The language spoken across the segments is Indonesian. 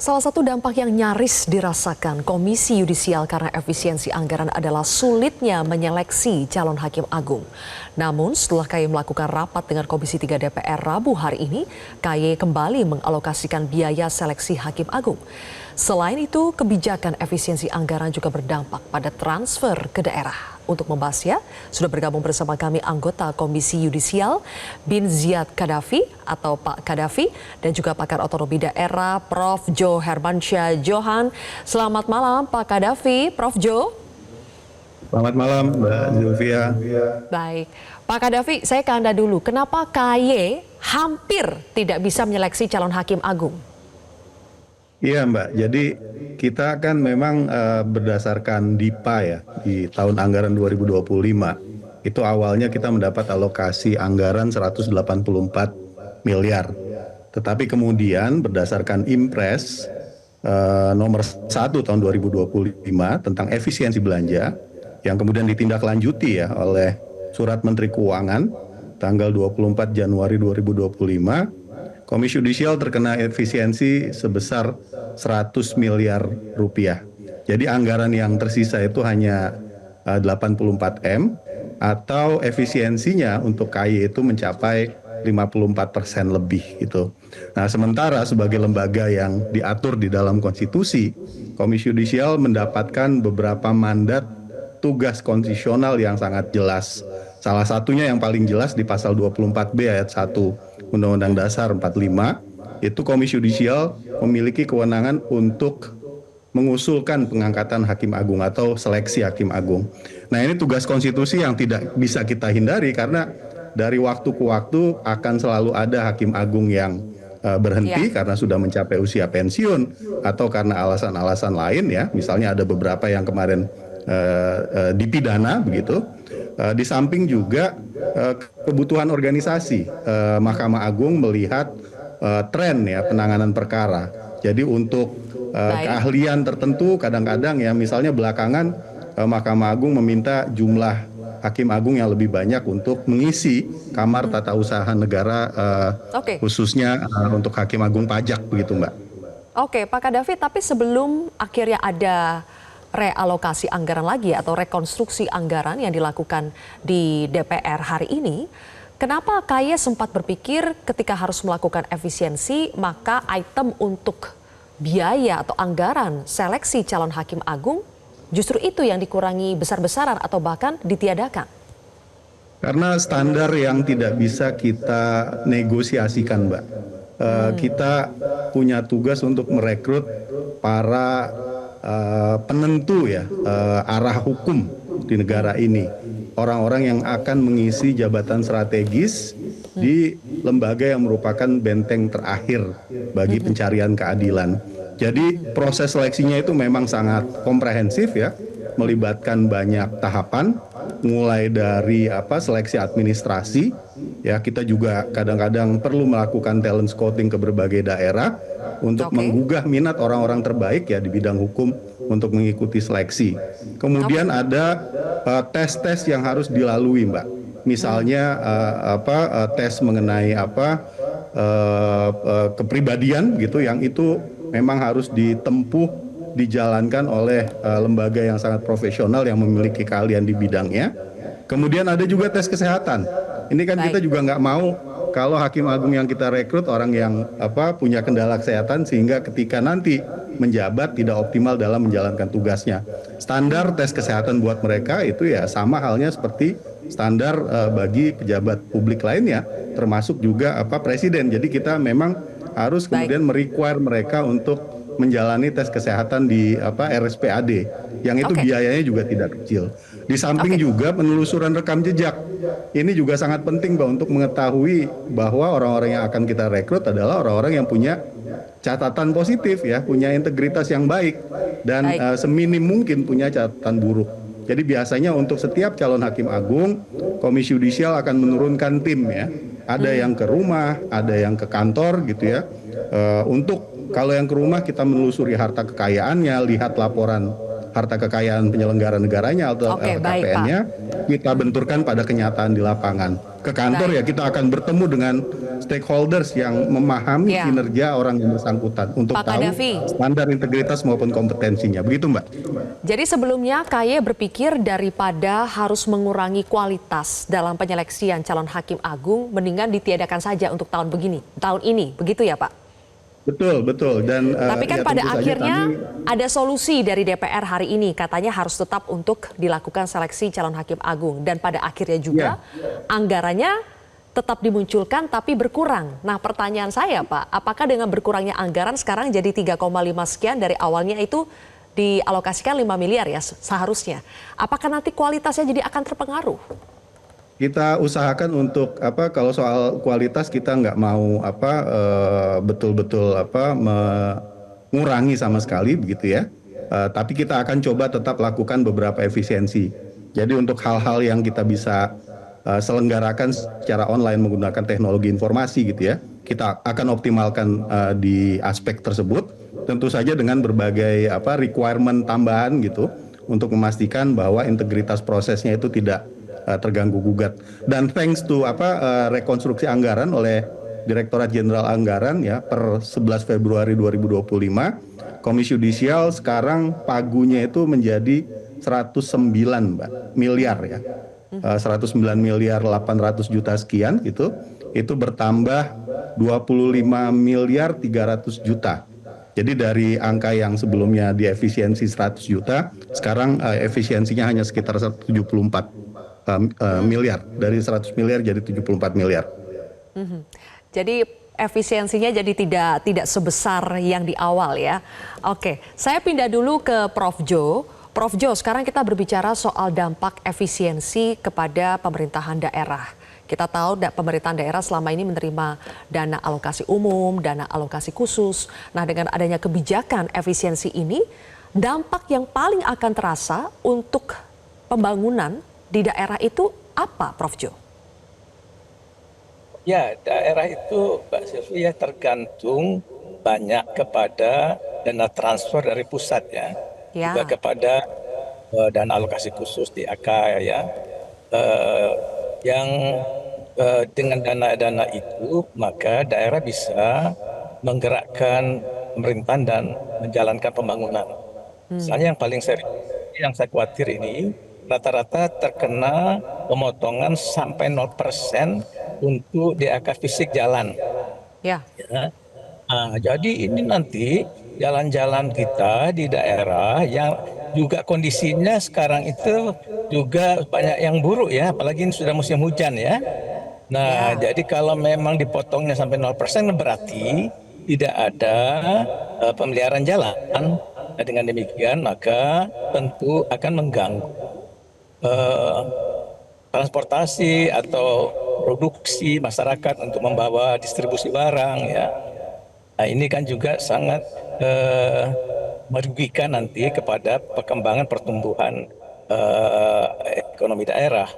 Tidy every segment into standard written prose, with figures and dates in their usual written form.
Salah satu dampak yang nyaris dirasakan Komisi Yudisial karena efisiensi anggaran adalah sulitnya menyeleksi calon hakim agung. Namun setelah KY melakukan rapat dengan Komisi 3 DPR Rabu hari ini, KY kembali mengalokasikan biaya seleksi hakim agung. Selain itu, kebijakan efisiensi anggaran juga berdampak pada transfer ke daerah. Untuk membahasnya, sudah bergabung bersama kami anggota Komisi Yudisial Bin Ziyad Qaddafi atau Pak Qaddafi dan juga pakar otonomi daerah Prof. Jo Hermansyah Johan. Selamat malam Pak Qaddafi, Prof. Jo. Selamat malam Mbak Zulfia. Baik, Pak Qaddafi, saya ke Anda dulu. Kenapa KY hampir tidak bisa menyeleksi calon hakim agung? Iya Mbak, jadi kita kan memang berdasarkan DIPA ya, di tahun anggaran 2025, itu awalnya kita mendapat alokasi anggaran 184 miliar. Tetapi kemudian berdasarkan Impres nomor 1 tahun 2025 tentang efisiensi belanja, yang kemudian ditindaklanjuti ya oleh Surat Menteri Keuangan tanggal 24 Januari 2025, Komisi Yudisial terkena efisiensi sebesar 100 miliar rupiah. Jadi anggaran yang tersisa itu hanya 84 M atau efisiensinya untuk KY itu mencapai 54% lebih gitu. Nah, sementara sebagai lembaga yang diatur di dalam konstitusi, Komisi Yudisial mendapatkan beberapa mandat tugas konstitusional yang sangat jelas. Salah satunya yang paling jelas di pasal 24B ayat 1 Undang-Undang Dasar 45, itu Komisi Yudisial memiliki kewenangan untuk mengusulkan pengangkatan hakim agung atau seleksi hakim agung. Nah, ini tugas konstitusi yang tidak bisa kita hindari karena dari waktu ke waktu akan selalu ada hakim agung yang berhenti karena sudah mencapai usia pensiun atau karena alasan-alasan lain ya. Misalnya ada beberapa yang kemarin dipidana begitu. Di samping juga kebutuhan organisasi Mahkamah Agung melihat tren ya penanganan perkara. Jadi untuk keahlian tertentu kadang-kadang ya misalnya belakangan Mahkamah Agung meminta jumlah hakim agung yang lebih banyak untuk mengisi kamar tata usaha negara khususnya untuk hakim agung pajak begitu Mbak. Oke Pak Qaddafi, tapi sebelum akhirnya ada realokasi anggaran lagi atau rekonstruksi anggaran yang dilakukan di DPR hari ini, kenapa KY sempat berpikir ketika harus melakukan efisiensi maka item untuk biaya atau anggaran seleksi calon hakim agung justru itu yang dikurangi besar-besaran atau bahkan ditiadakan? Karena standar yang tidak bisa kita negosiasikan Mbak. Kita punya tugas untuk merekrut para penentu ya arah hukum di negara ini, orang-orang yang akan mengisi jabatan strategis di lembaga yang merupakan benteng terakhir bagi pencarian keadilan. Jadi proses seleksinya itu memang sangat komprehensif ya, melibatkan banyak tahapan, mulai dari seleksi administrasi ya, kita juga kadang-kadang perlu melakukan talent scouting ke berbagai daerah untuk menggugah minat orang-orang terbaik ya di bidang hukum untuk mengikuti seleksi. Kemudian ada tes-tes yang harus dilalui Mbak. Misalnya tes mengenai kepribadian gitu, yang itu memang harus ditempuh, dijalankan oleh lembaga yang sangat profesional yang memiliki keahlian di bidangnya. Kemudian ada juga tes kesehatan. Ini kan kita juga nggak mau kalau hakim agung yang kita rekrut orang yang punya kendala kesehatan sehingga ketika nanti menjabat tidak optimal dalam menjalankan tugasnya. Standar tes kesehatan buat mereka itu ya sama halnya seperti standar bagi pejabat publik lainnya, termasuk juga presiden. Jadi kita memang harus kemudian merequire mereka untuk menjalani tes kesehatan di RSPAD, yang itu biayanya juga tidak kecil. Di samping juga penelusuran rekam jejak, ini juga sangat penting Mbak untuk mengetahui bahwa orang-orang yang akan kita rekrut adalah orang-orang yang punya catatan positif ya, punya integritas yang baik dan seminim mungkin punya catatan buruk. Jadi biasanya untuk setiap calon hakim agung, Komisi Yudisial akan menurunkan tim ya. Ada yang ke rumah, ada yang ke kantor gitu ya. Untuk kalau yang ke rumah kita menelusuri harta kekayaannya, lihat laporan harta kekayaan penyelenggara negaranya atau LKPN-nya, kita benturkan pada kenyataan di lapangan. Ke kantor ya kita akan bertemu dengan stakeholders yang memahami Ya, kinerja orang yang bersangkutan untuk Pak tahu Kadafi. standar integritas maupun kompetensinya. Begitu, Mbak. Jadi sebelumnya KY berpikir daripada harus mengurangi kualitas dalam penyeleksian calon hakim agung, mendingan ditiadakan saja untuk tahun ini, begitu ya Pak? Betul, betul. Dan Tapi kan ya pada tentu saja akhirnya kami ada solusi dari DPR hari ini, katanya harus tetap untuk dilakukan seleksi calon hakim agung. Dan pada akhirnya juga anggarannya tetap dimunculkan tapi berkurang. Nah pertanyaan saya Pak, apakah dengan berkurangnya anggaran sekarang jadi 3,5 sekian dari awalnya itu dialokasikan 5 miliar ya seharusnya. Apakah nanti kualitasnya jadi akan terpengaruh? kita usahakan untuk kalau soal kualitas kita nggak mau betul-betul mengurangi sama sekali begitu ya. Tapi kita akan coba tetap lakukan beberapa efisiensi. Jadi untuk hal-hal yang kita bisa selenggarakan secara online menggunakan teknologi informasi gitu ya, kita akan optimalkan di aspek tersebut. Tentu saja dengan berbagai requirement tambahan gitu untuk memastikan bahwa integritas prosesnya itu tidak terganggu gugat. Dan thanks to rekonstruksi anggaran oleh Direktorat Jenderal Anggaran ya per 11 Februari 2025, Komisi Yudisial sekarang pagunya itu menjadi 109 miliar ya. 109 miliar 800 juta sekian gitu. Itu bertambah 25 miliar 300 juta. Jadi dari angka yang sebelumnya di efisiensi 100 juta, sekarang efisiensinya hanya sekitar 74 miliar. Dari 100 miliar jadi 74 miliar. Jadi efisiensinya jadi tidak sebesar yang di awal ya. Oke, saya pindah dulu ke Prof. Jo. Prof. Jo, sekarang kita berbicara soal dampak efisiensi kepada pemerintahan daerah. Kita tahu pemerintahan daerah selama ini menerima dana alokasi umum, dana alokasi khusus. Nah dengan adanya kebijakan efisiensi ini, dampak yang paling akan terasa untuk pembangunan di daerah itu apa, Prof. Jo? Ya, daerah itu, Mbak Sylvia, tergantung banyak kepada dana transfer dari pusat ya, juga kepada dana alokasi khusus di AK ya, yang dengan dana-dana itu maka daerah bisa menggerakkan pemerintahan dan menjalankan pembangunan. Misalnya yang paling serius, yang saya khawatir ini rata-rata terkena pemotongan sampai 0% untuk DAK fisik jalan. Ya. Jadi ini nanti jalan-jalan kita di daerah yang juga kondisinya sekarang itu juga banyak yang buruk ya, apalagi ini sudah musim hujan ya. Nah, jadi kalau memang dipotongnya sampai 0% berarti tidak ada pemeliharaan jalan. Nah, dengan demikian maka tentu akan mengganggu transportasi atau produksi masyarakat untuk membawa distribusi barang ya. Nah, ini kan juga sangat merugikan nanti kepada perkembangan pertumbuhan ekonomi daerah.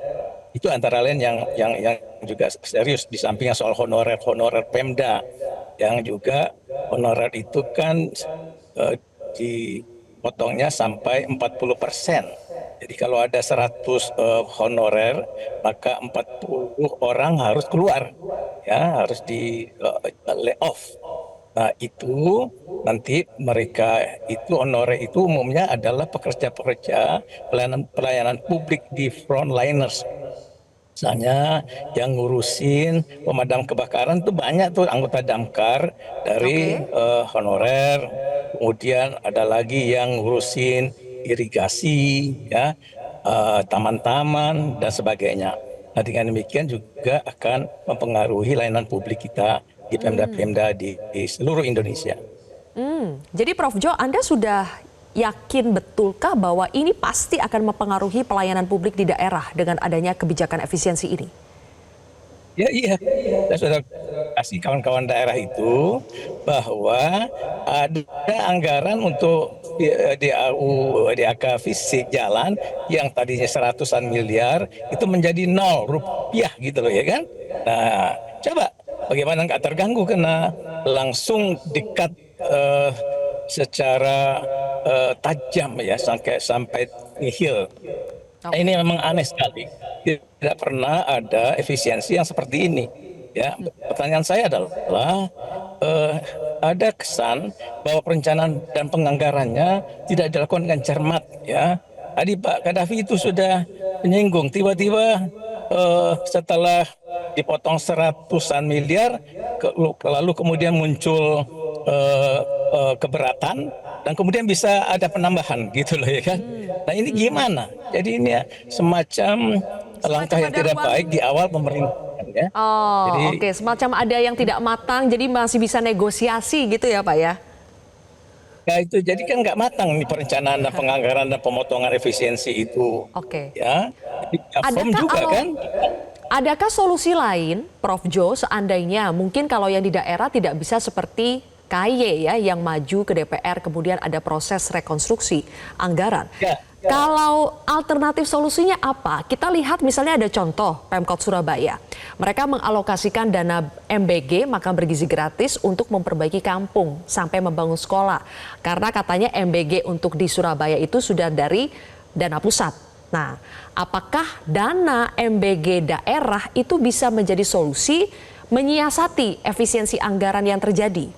Itu antara lain yang juga serius, di sampingnya soal honorer Pemda yang juga honorer itu kan dipotongnya sampai 40%. Jadi kalau ada 100 honorer, maka 40 orang harus keluar, ya harus di lay off. Nah itu nanti mereka itu honorer itu umumnya adalah pekerja-pekerja pelayanan publik di frontliners. Misalnya yang ngurusin pemadam kebakaran tuh banyak tuh anggota damkar dari honorer, kemudian ada lagi yang ngurusin irigasi, ya, taman-taman dan sebagainya. Nah dengan demikian juga akan mempengaruhi layanan publik kita di Pemda-Pemda di seluruh Indonesia. Jadi Prof. Jo, Anda sudah yakin betulkah bahwa ini pasti akan mempengaruhi pelayanan publik di daerah dengan adanya kebijakan efisiensi ini? Ya iya, saya sudah kasih kawan-kawan daerah itu bahwa ada anggaran untuk DAK fisik jalan yang tadinya 100-an miliar itu menjadi 0 rupiah gitu loh ya kan. Nah coba bagaimana nggak terganggu karena langsung dekat secara tajam ya sampai nihil. Nah, ini memang aneh sekali. Tidak pernah ada efisiensi yang seperti ini. Ya, pertanyaan saya adalah ada kesan bahwa perencanaan dan penganggarannya tidak dilakukan dengan cermat, ya. Tadi Pak Gaddafi itu sudah menyinggung, tiba-tiba setelah dipotong seratusan miliar, lalu kemudian muncul keberatan dan kemudian bisa ada penambahan gitu loh ya kan. Nah ini gimana? Jadi ini ya, semacam langkah yang ada tidak ruang. baik di awal pemerintahan ya. Jadi Oh, oke. Semacam ada yang tidak matang, jadi masih bisa negosiasi gitu ya, Pak ya? ya itu jadi kan nggak matang nih perencanaan dan penganggaran dan pemotongan efisiensi itu Oke. ya. Jadi ya, firm Adakah juga kalau kan. adakah solusi lain, Prof. Jo, seandainya mungkin kalau yang di daerah tidak bisa seperti KY ya, yang maju ke DPR kemudian ada proses rekonstruksi anggaran. Ya. Kalau alternatif solusinya apa? Kita lihat misalnya ada contoh Pemkot Surabaya. Mereka mengalokasikan dana MBG makan bergizi gratis untuk memperbaiki kampung sampai membangun sekolah. Karena katanya MBG untuk di Surabaya itu sudah dari dana pusat. Nah, apakah dana MBG daerah itu bisa menjadi solusi menyiasati efisiensi anggaran yang terjadi?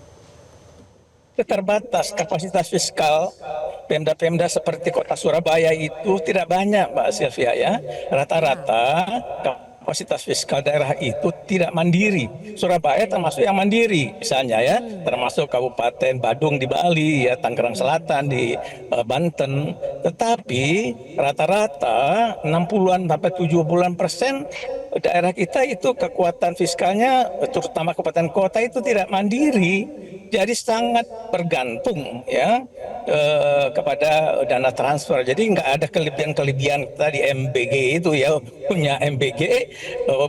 Terbatas kapasitas fiskal Pemda-pemda seperti Kota Surabaya itu tidak banyak, Mbak Sylvia ya. Rata-rata kapasitas fiskal daerah itu tidak mandiri. Surabaya termasuk yang mandiri misalnya ya, termasuk Kabupaten Badung di Bali ya, Tangerang Selatan di Banten. Tetapi rata-rata 60-an sampai 70% daerah kita itu kekuatan fiskalnya terutama kabupaten kota itu tidak mandiri. Jadi sangat bergantung ya kepada dana transfer. Jadi nggak ada kelebihan-kelebihan tadi MBG itu ya, punya MBG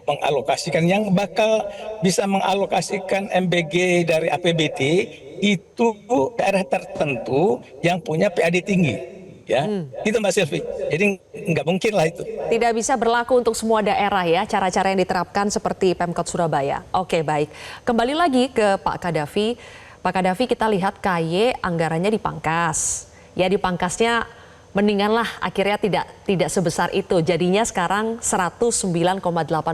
mengalokasikan yang bakal bisa mengalokasikan MBG dari APBD itu daerah tertentu yang punya PAD tinggi. Ya, itu Mbak Sylvie. Jadi nggak mungkin lah itu. Tidak bisa berlaku untuk semua daerah ya, cara-cara yang diterapkan seperti Pemkot Surabaya. Oke, baik. Kembali lagi ke Pak Gaddafi. Pak Gaddafi, kita lihat KY anggarannya dipangkas. Ya dipangkasnya mendinganlah, akhirnya tidak sebesar itu. Jadinya sekarang 109,8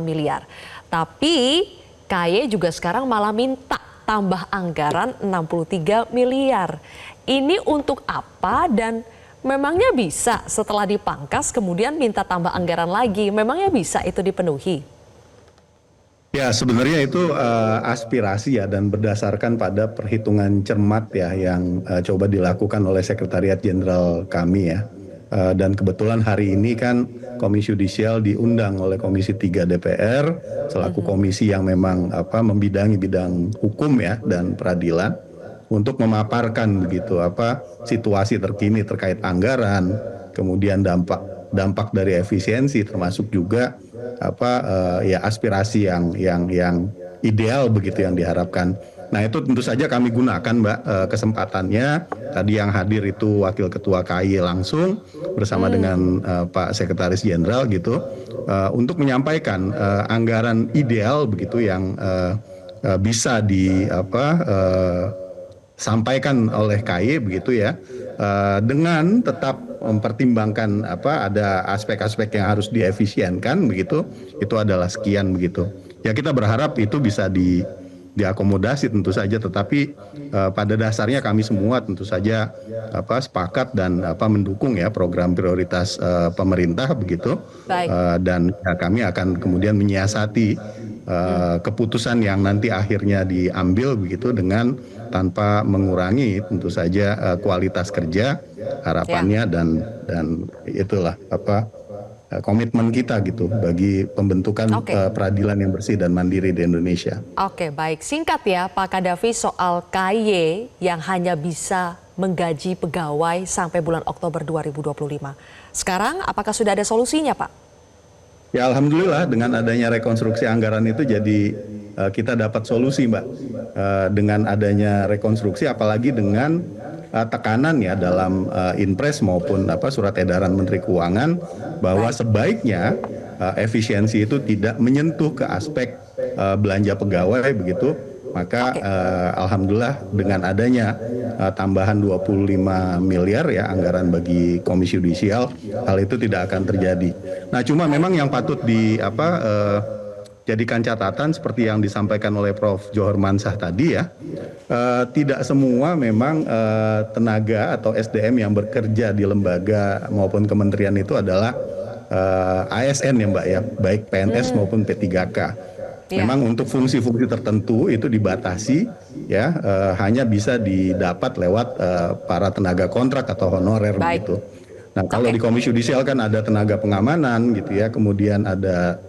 miliar. Tapi KY juga sekarang malah minta tambah anggaran 63 miliar. Ini untuk apa dan memangnya bisa setelah dipangkas kemudian minta tambah anggaran lagi? Memangnya bisa itu dipenuhi? Ya, sebenarnya itu aspirasi ya dan berdasarkan pada perhitungan cermat ya yang coba dilakukan oleh Sekretariat Jenderal kami ya. Dan kebetulan hari ini kan Komisi Yudisial diundang oleh Komisi 3 DPR selaku komisi yang memang membidangi bidang hukum ya dan peradilan untuk memaparkan begitu situasi terkini terkait anggaran, kemudian dampak dari efisiensi termasuk juga aspirasi yang ideal begitu yang diharapkan. Nah itu tentu saja kami gunakan Mbak kesempatannya. Tadi yang hadir itu Wakil Ketua KY langsung bersama dengan Pak Sekretaris Jenderal gitu untuk menyampaikan anggaran ideal begitu yang bisa sampaikan oleh KY begitu ya, dengan tetap mempertimbangkan ada aspek-aspek yang harus diefisienkan begitu, itu adalah sekian begitu. Ya kita berharap itu bisa diakomodasi tentu saja, tetapi pada dasarnya kami semua tentu saja sepakat dan mendukung ya program prioritas pemerintah begitu. Dan ya, kami akan kemudian menyiasati keputusan yang nanti akhirnya diambil begitu dengan tanpa mengurangi tentu saja kualitas kerja harapannya dan itulah komitmen kita gitu bagi pembentukan peradilan yang bersih dan mandiri di Indonesia. Oke, baik. Singkat ya Pak Gaddafi soal KY yang hanya bisa menggaji pegawai sampai bulan Oktober 2025. Sekarang apakah sudah ada solusinya Pak? Ya alhamdulillah dengan adanya rekonstruksi anggaran itu jadi kita dapat solusi Mbak. Dengan adanya rekonstruksi apalagi dengan tekanan ya dalam Inpres maupun surat edaran Menteri Keuangan bahwa sebaiknya efisiensi itu tidak menyentuh ke aspek belanja pegawai begitu. Maka alhamdulillah dengan adanya tambahan 25 miliar ya anggaran bagi Komisi Yudisial, hal itu tidak akan terjadi. Nah cuma memang yang patut jadikan catatan seperti yang disampaikan oleh Prof. Johor Mansah tadi ya, tidak semua memang tenaga atau SDM yang bekerja di lembaga maupun kementerian itu adalah ASN ya Mbak ya, baik PNS maupun P3K. Memang untuk fungsi-fungsi tertentu itu dibatasi ya, hanya bisa didapat lewat para tenaga kontrak atau honorer begitu. Nah kalau di Komisi Yudisial kan ada tenaga pengamanan gitu ya, kemudian ada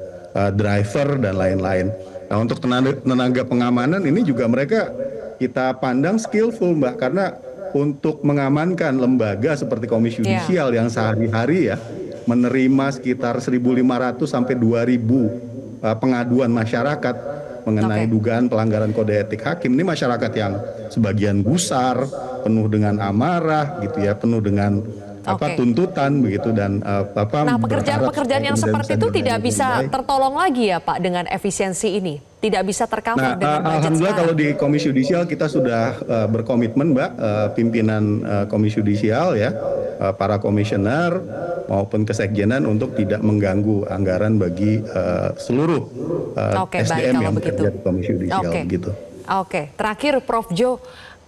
driver dan lain-lain. Nah untuk tenaga pengamanan ini juga mereka kita pandang skillful Mbak, karena untuk mengamankan lembaga seperti Komisi Yudisial yang sehari-hari ya menerima sekitar 1.500 sampai 2.000 pengaduan masyarakat mengenai dugaan pelanggaran kode etik hakim. Ini masyarakat yang sebagian gusar, penuh dengan amarah gitu ya, penuh dengan tuntutan begitu, dan Nah, pekerjaan-pekerjaan yang seperti itu tidak bisa tertolong lagi ya Pak dengan efisiensi ini, tidak bisa tercover dengan budget alhamdulillah sekarang. kalau di Komisi Yudisial kita sudah berkomitmen Mbak, pimpinan Komisi Yudisial ya, para komisioner maupun kesekjenan untuk tidak mengganggu anggaran bagi seluruh SDM yang bekerja di Komisi Yudisial gitu. Oke, terakhir Prof. Jo,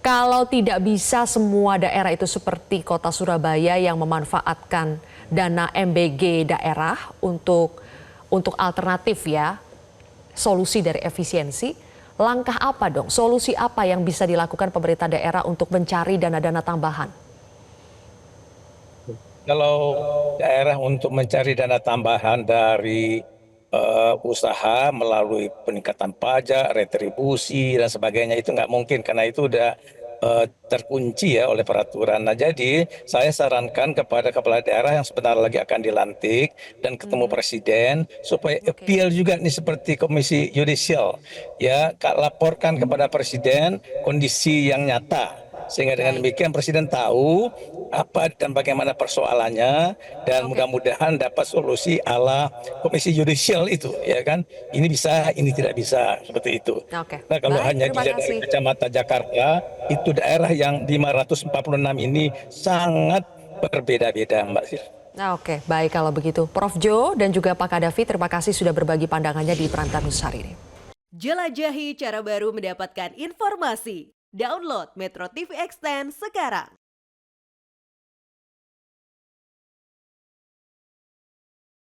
kalau tidak bisa semua daerah itu seperti Kota Surabaya yang memanfaatkan dana MBG daerah untuk alternatif ya, solusi dari efisiensi, langkah apa dong, solusi apa yang bisa dilakukan pemerintah daerah untuk mencari dana-dana tambahan? Kalau daerah untuk mencari dana tambahan dari usaha melalui peningkatan pajak, retribusi dan sebagainya itu nggak mungkin, karena itu udah terkunci ya oleh peraturan. Nah jadi saya sarankan kepada kepala daerah yang sebentar lagi akan dilantik dan ketemu presiden supaya appeal juga nih seperti Komisi Yudisial ya, laporkan kepada presiden kondisi yang nyata, sehingga dengan demikian presiden tahu apa dan bagaimana persoalannya, dan mudah-mudahan dapat solusi ala Komisi Yudisial itu ya kan, ini bisa ini tidak bisa seperti itu. Nah kalau hanya dari kacamata Jakarta, itu daerah yang 546 ini sangat berbeda-beda Mbak Sil. Oke, baik kalau begitu. Prof. Jo dan juga Pak Kadafi, terima kasih sudah berbagi pandangannya di Prime News hari ini. Jelajahi cara baru mendapatkan informasi. Download Metro TV Extend sekarang.